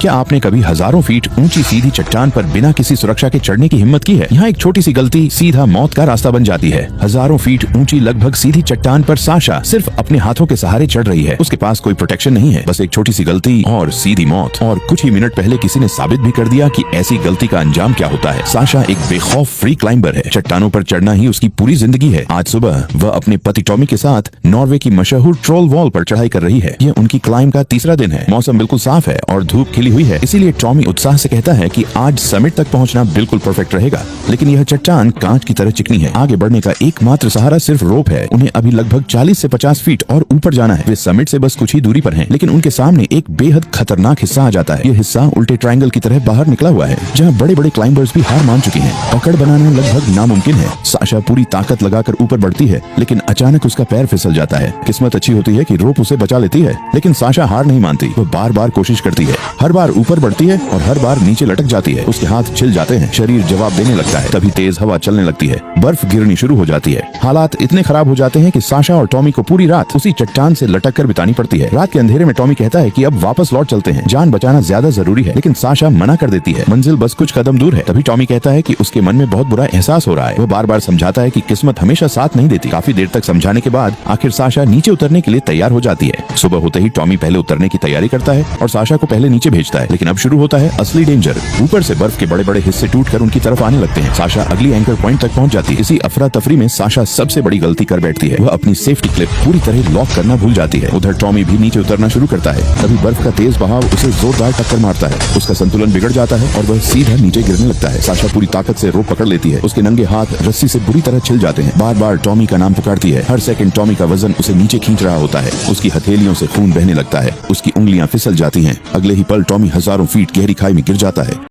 क्या आपने कभी हजारों फीट ऊंची सीधी चट्टान पर बिना किसी सुरक्षा के चढ़ने की हिम्मत की है? यहाँ एक छोटी सी गलती सीधा मौत का रास्ता बन जाती है। हजारों फीट ऊंची लगभग सीधी चट्टान पर साशा सिर्फ अपने हाथों के सहारे चढ़ रही है। उसके पास कोई प्रोटेक्शन नहीं है, बस एक छोटी सी गलती और सीधी मौत। और कुछ ही मिनट पहले किसी ने साबित भी कर दिया कि ऐसी गलती का अंजाम क्या होता है। साशा एक बेखौफ फ्री क्लाइंबर है। चट्टानों पर चढ़ना ही उसकी पूरी जिंदगी है। आज सुबह वह अपने पति टॉमी के साथ नॉर्वे की मशहूर ट्रोल वॉल पर चढ़ाई कर रही है। यह उनकी क्लाइंब का तीसरा दिन है। मौसम बिल्कुल साफ है और धूप खिली हुई है, इसीलिए टॉमी उत्साह से कहता है कि आज समिट तक पहुंचना बिल्कुल परफेक्ट रहेगा। लेकिन यह चट्टान कांच की तरह चिकनी है। आगे बढ़ने का एकमात्र सहारा सिर्फ रोप है। उन्हें अभी लगभग 40 से 50 फीट और ऊपर जाना है। वे समिट से बस कुछ ही दूरी पर हैं, लेकिन उनके सामने एक बेहद खतरनाक हिस्सा आ जाता है। यह हिस्सा उल्टे ट्रायंगल की तरह बाहर निकला हुआ है, जहाँ बड़े बड़े क्लाइंबर्स भी हार मान चुके हैं। पकड़ बनाना लगभग नामुमकिन है। साशा पूरी ताकत लगाकर ऊपर बढ़ती है, लेकिन अचानक उसका पैर फिसल जाता है। किस्मत अच्छी होती है कि रोप उसे बचा लेती है, लेकिन साशा हार नहीं मानती। वो बार बार कोशिश करती है, हर बार ऊपर बढ़ती है और हर बार नीचे लटक जाती है। उसके हाथ छिल जाते हैं, शरीर जवाब देने लगता है। तभी तेज हवा चलने लगती है, बर्फ गिरनी शुरू हो जाती है। हालात इतने खराब हो जाते हैं कि साशा और टॉमी को पूरी रात उसी चट्टान से लटक कर बितानी पड़ती है। रात के अंधेरे में टॉमी कहता है कि अब वापस लौट चलते हैं, जान बचाना ज्यादा जरूरी है, लेकिन साशा मना कर देती है। मंजिल बस कुछ कदम दूर है। तभी टॉमी कहता है कि उसके मन में बहुत बुरा एहसास हो रहा है। वो बार बार समझाता है कि किस्मत हमेशा साथ नहीं देती। काफी देर तक समझाने के बाद आखिर साशा नीचे उतरने के लिए तैयार हो जाती है। सुबह होते ही टॉमी पहले उतरने की तैयारी करता है और साशा को पहले नीचे भेजता है। लेकिन अब शुरू होता है असली डेंजर। ऊपर से बर्फ के बड़े बड़े हिस्से टूटकर उनकी तरफ आने लगते हैं। साशा अगली एंकर पॉइंट तक पहुंच जाती है। इसी अफरा तफरी में साशा सबसे बड़ी गलती कर बैठती है। वह अपनी सेफ्टी क्लिप पूरी तरह लॉक करना भूल जाती है। उधर टॉमी भी नीचे उतरना शुरू करता है। तभी बर्फ का तेज बहाव उसे जोरदार टक्कर मारता है। उसका संतुलन बिगड़ जाता है और वह सीधा नीचे गिरने लगता है। साशा पूरी ताकत से रोप पकड़ लेती है। उसके नंगे हाथ रस्सी से बुरी तरह छिल जाते हैं। बार बार टॉमी का नाम पुकारती है। हर सेकंड टॉमी का वजन उसे नीचे खींच रहा होता है। उसकी हथेलियों से खून बहने लगता है। उसकी उंगलियां फिसल जाती हैं। अगले ही पल टॉमी हजारों फीट गहरी खाई में गिर जाता है।